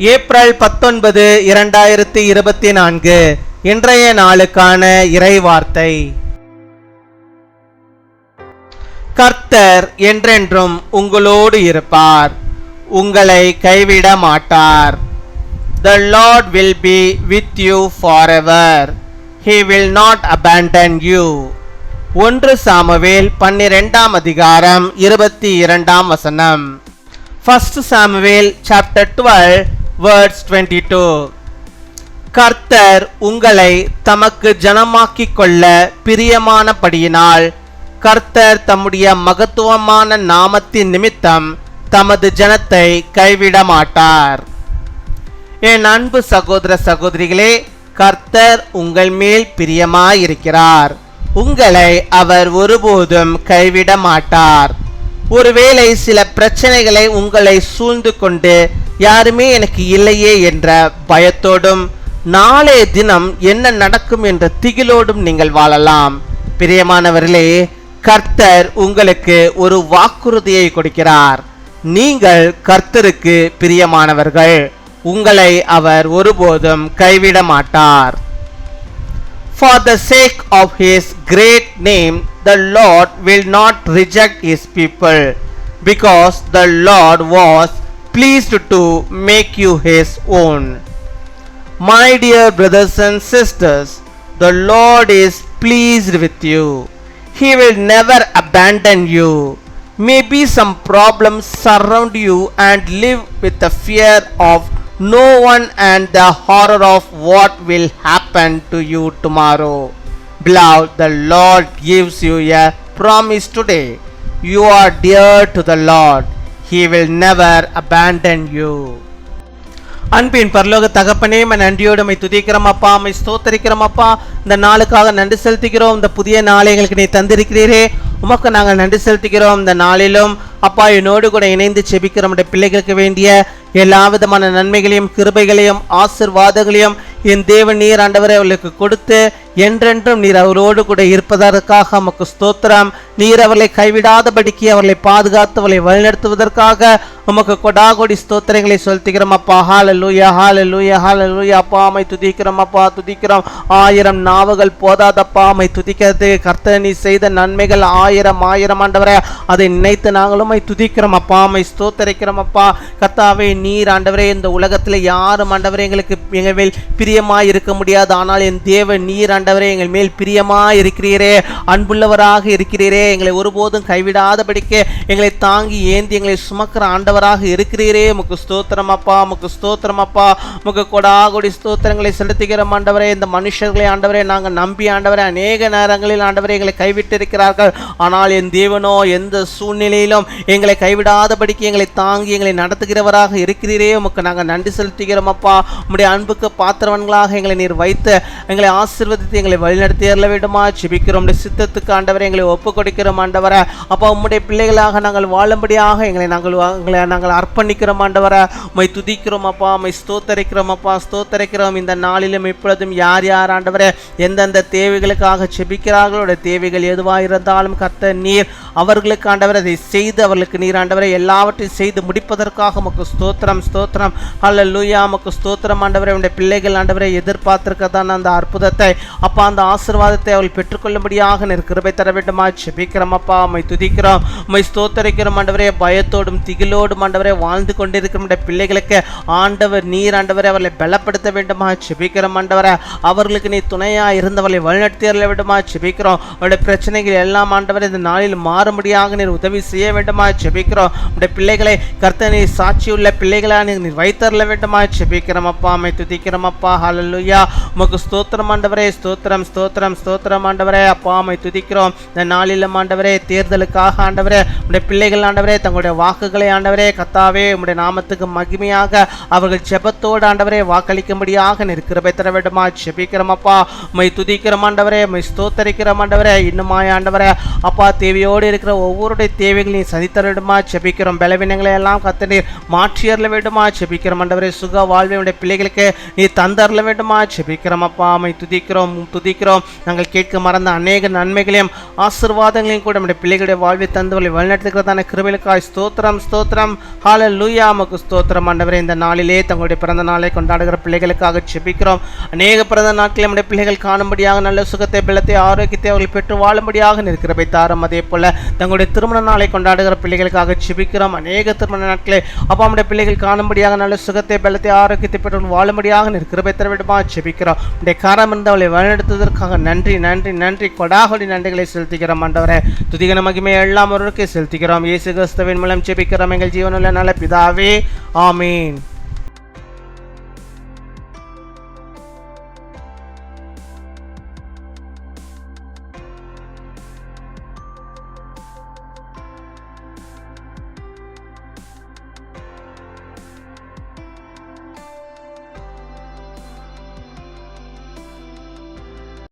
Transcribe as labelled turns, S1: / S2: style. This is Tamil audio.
S1: ஏப்ரல் 19, 2024 இன்றைய நாளுக்கான இறைவார்த்தை. கர்த்தர் என்றென்றும் உங்களோடு இருப்பார், உங்களை கைவிட மாட்டார். The Lord will be with you forever. He will not abandon you. 1 Samuel 12 அதிகாரம் 22 வசனம். 1 சாமுவேல் chapter 12 verse 22. கர்த்தர் உங்களை தமக்கு ஜனமாக்கிக் கொள்ள பிரியமானபடியினால் கர்த்தர் தம்முடைய மகத்துவமான நாமத்தின் நிமித்தம் தமது ஜனத்தை கைவிட மாட்டார். என் அன்பு சகோதர சகோதரிகளே, கர்த்தர் உங்கள் மேல் பிரியமாயிருக்கிறார். உங்களை அவர் ஒருபோதும் கைவிட மாட்டார். ஒருவேளை சில பிரச்சனைகளை உங்களை சூழ்ந்து கொண்டு யாருமே எனக்கு இல்லையே என்ற பயத்தோடும் நாளைய தினம் என்ன நடக்கும் என்ற திகிலோடும் நீங்கள் வாழலாம். பிரியமானவர்களே, கர்த்தர் உங்களுக்கு ஒரு வாக்குறுதியை கொடுக்கிறார். நீங்கள் கர்த்தருக்கு பிரியமானவர்கள். உங்களை அவர் ஒருபோதும் கைவிட மாட்டார். For the sake of his great name, the Lord will not reject his people, because the Lord was pleased to make you his own. My dear brothers and sisters, the Lord is pleased with you. He will never abandon you. Maybe some problems surround you and live with the fear of no one and the horror of what will happen to you tomorrow. Beloved, the Lord gives you a promise today. You are dear to the Lord. He will never abandon you. அன்பின் பரலோக தகப்பனே, நன்றியோடு உம்மை துதிக்கிறோம் அப்பா, உம்மை ஸ்தோத்திரிக்கிறோம் அப்பா. இந்த நாளுக்காக நன்றி செலுத்துகிறோம். இந்த புதிய நாளை எங்களுக்கு நீ தந்திருக்கிறீரே, உமக்கு நாங்கள் நன்றி செலுத்துகிறோம். இந்த நாளிலும் அப்பா என்னோடு கூட இணைந்து செபிக்கிற நம்முடைய பிள்ளைகளுக்கு வேண்டிய எல்லா விதமான நன்மைகளையும் கிருபைகளையும் ஆசீர்வாதங்களையும் என் தேவன் நீர் ஆண்டவரை அவர்களுக்கு கொடுத்து என்றென்றும் நீர் அவரோடு கூட இருப்பதற்காக உமக்கு ஸ்தோத்திரம். நீர் அவர்களை கைவிடாதபடிக்கு அவர்களை பாதுகாத்து அவர்களை வழிநடத்துவதற்காக உமக்கு கொடாகொடி ஸ்தோத்திரங்களை செலுத்துகிறோம் அப்பா. ஹல்லேலூயா, ஹல்லேலூயா, ஹல்லேலூயா. அப்பா உம்மை துதிக்கிறோம் அப்பா, துதிக்கிறோம். 1000 நாவுகள் போதாதப்பா உம்மை துதிக்கிறது. கர்த்தர் நீ செய்த நன்மைகள் 1000 ஆண்டவரே, அதை நினைத்து நாங்களும் உம்மை துதிக்கிறோம் அப்பா, உம்மை ஸ்தோத்திரிக்கிறோம் அப்பா. கர்த்தாவே நீர் ஆண்டவரே, இந்த உலகத்தில் யாரும் ஆண்டவரே எங்களுக்கு எங்கள் மேல் பிரியமாய் இருக்க முடியாது. ஆனால் என் தேவன் நீர் ஆண்டவரே எங்கள் மேல் பிரியமாய் இருக்கிறீரே, அன்புள்ளவராக இருக்கிறீரே, எங்களை ஒருபோதும் கைவிடாதபடிக்கு எங்களை தாங்கி ஏந்தி எங்களை சுமக்கிற ஆண்டவராக இருக்கிறீரே. உமக்கு ஸ்தோத்திரம் அப்பா, உமக்கு ஸ்தோத்திரம் அப்பா. உமக்கு கொடாகொடி ஸ்தோத்திரங்களை செலுத்துகிறோம் ஆண்டவரே. இந்த மனுஷர்களை ஆண்டவரே நாங்கள் நம்பி ஆண்டவரே அநேக நேரங்களில் ஆண்டவரே எங்களை கைவிட்டு இருக்கிறார்கள். ஆனால் என் தேவனோ எந்த சூழ்நிலையிலும் எங்களை கைவிடாதபடிக்கு எங்களை தாங்கி எங்களை நடத்துகிறவராக இருக்கிறீரே. உமக்கு நாங்கள் நன்றி செலுத்துகிறோம் அப்பா. உம்முடைய அன்புக்கு பாத்திரவன்களாக எங்களை நீர் வைத்து எங்களை ஆசீர்வதித்து எங்களை வழிநடத்தி அருள வேண்டுமா ஜெபிக்கிறோம். உம்முடைய சித்தத்துக்கு ஆண்டவரை எங்களை ஒப்பு கொடுக்கிறோம் ஆண்டவரே. அப்பா உம்முடைய பிள்ளைகளாக நாங்கள் வாழும்படியாக எங்களை நாங்கள் அர்ப்பணிக்கிறோம் ஆண்டவரே. உம்மை துதிக்கிறோம் அப்பா, உம்மை ஸ்தோத்தரிக்கிறோம் அப்பா, ஸ்தோத்தரிக்கிறோம். இந்த நாளிலும் இப்பொழுதும் யார் யார் ஆண்டவரே எந்தெந்த தேவைகளுக்காக ஜெபிக்கிறார்களோ தேவைகள் எதுவாக இருந்தாலும் கர்த்தர் நீர் அவர்களுக்கு ஆண்டவரை அதை செய்து அவர்களுக்கு நீர் ஆண்டவரை எல்லாவற்றையும் செய்து முடிப்பதற்காக உமக்கு ஸ்தோத்திரம், ஸ்தோத்திரம். ஹல்லேலூயா, உமக்கு ஸ்தோத்திரம் ஆண்டவரே. உடைய பிள்ளைகள் ஆண்டவரை எதிர்பார்த்திருக்கதான் அந்த அற்புதத்தை அப்பா, அந்த ஆசீர்வாதத்தை அவள் பெற்றுக்கொள்ளும்படியாக நீர் கிருபை தர வேண்டுமா ஜெபிக்கிறோம் அப்பா. உம்மை துதிக்கிறோம், உம்மை ஸ்தோத்தரிக்கிறோம் ஆண்டவரே. பயத்தோடும் திகிலோடும் ஆண்டவரை வாழ்ந்து கொண்டிருக்கிற நம்முடைய பிள்ளைகளுக்கு ஆண்டவர் நீர் ஆண்டவரை அவர்களை பலப்படுத்த வேண்டுமா ஜெபிக்கிறோம் ஆண்டவரை. அவர்களுக்கு நீ துணையா இருந்தவர்களை வழிநடத்தி அருள வேண்டுமா ஜெபிக்கிறோம். அவருடைய பிரச்சனைகள் எல்லாம் ஆண்டவரை இந்த நாளில் மாறும்படியாக நீர் உதவி செய்ய வேண்டுமா ஜெபிக்கிறோம். உடைய பிள்ளைகளை கர்த்தர் நீர் சாட்சியுள்ள பிள்ளைகளா நீர் வைத்தரல வேண்டுமா ஜெபிக்கிறோம் அப்பா. உம்மை துதிக்கிறோம் அப்பா. ஹல்லேலூயா, உமக்கு ஸ்தோத்திரம் ஆண்டவரே. ஸ்தோத்திரம், ஸ்தோத்திரம், ஸ்தோத்திரம் ஆண்டவரே. அப்பா உம்மை துதிக்கிறோம். இந்த நாளிலும் ஆண்டவரே தேர்தலுக்காக ஆண்டவரே உடைய பிள்ளைகள் ஆண்டவரே தங்களுடைய வாக்குகளை ஆண்டவரே கர்த்தாவே உம்முடைய நாமத்துக்கு மகிமையாக அவர்கள் ஜெபத்தோடு ஆண்டவரே வாக்களிக்கும்படியாக நீர் கிருபை தர வேண்டுமா ஜெபிக்கிறோம் அப்பா. உம்மை துதிக்கிறோம் ஆண்டவரே, உம்மை ஸ்தோத்தரிக்கிறோம் ஆண்டவரே. இன்னுமாய் ஆண்டவரே அப்பா தேவையோடு இருக்கிற ஒவ்வொருடைய தேவைகளையும் சந்தித்தரவிடுமா செபிக்கிறோம். பலவீனங்களை எல்லாம் கத்தனீர் மாற்றியறல வேண்டுமா செபிக்கிறோம். ஆண்டவரே சுக வாழ்வையுடைய பிள்ளைகளுக்கு நீ தந்தரல வேண்டுமா செபிக்கிறோம். அப்பா அம்மை துதிக்கிறோம். நாங்கள் கேட்க மறந்த அநேக நன்மைகளையும் ஆசீர்வாதங்களையும் கூட நம்முடைய பிள்ளைகளுடைய வாழ்வை தந்தவர்களை வழிநடத்துகிறதான கிருபைகளுக்காய் ஸ்தோத்திரம். ஹல்லேலூயா. உமக்கு ஸ்தோத்திரம் ஆண்டவரே. இந்த நாளிலே தங்களுடைய பிறந்த நாளை கொண்டாடுகிற பிள்ளைகளுக்காக செபிக்கிறோம். அநேக பிறந்த நாட்களில் நம்முடைய பிள்ளைகள் காணும்படியாக நல்ல சுகத்தை பலத்தை ஆரோக்கியத்தை அவர்கள் பெற்று வாழும்படியாக நிற்கிறபை தாரம். அதே போல தங்களுடைய திருமண நாளை கொண்டாடுகிற பிள்ளைகளுக்காக செபிக்கிறோம். அநேக திருமண நாட்களே அப்பா நம்முடைய பிள்ளைகள் காணும்படியாக நல்ல சுகத்தை பலத்தை ஆரோக்கியத்தை பெற்று வாழும்படியாக நிற்கிறபை தரவிடமா செபிக்கிறோம். உடைய காரம் இருந்து அவளை வழிநடத்துவதற்காக நன்றி கொடாகொடி நன்றிகளை செலுத்துகிறோம் ஆண்டவரே. துதிகன மகிமை எல்லாம் ஒருவருக்கு செலுத்துகிறோம். இயேசு கிறிஸ்துவின் மூலம் செபிக்கிறோம் எங்கள் ஜீவனுள்ள நல்ல பிதாவே, ஆமீன்.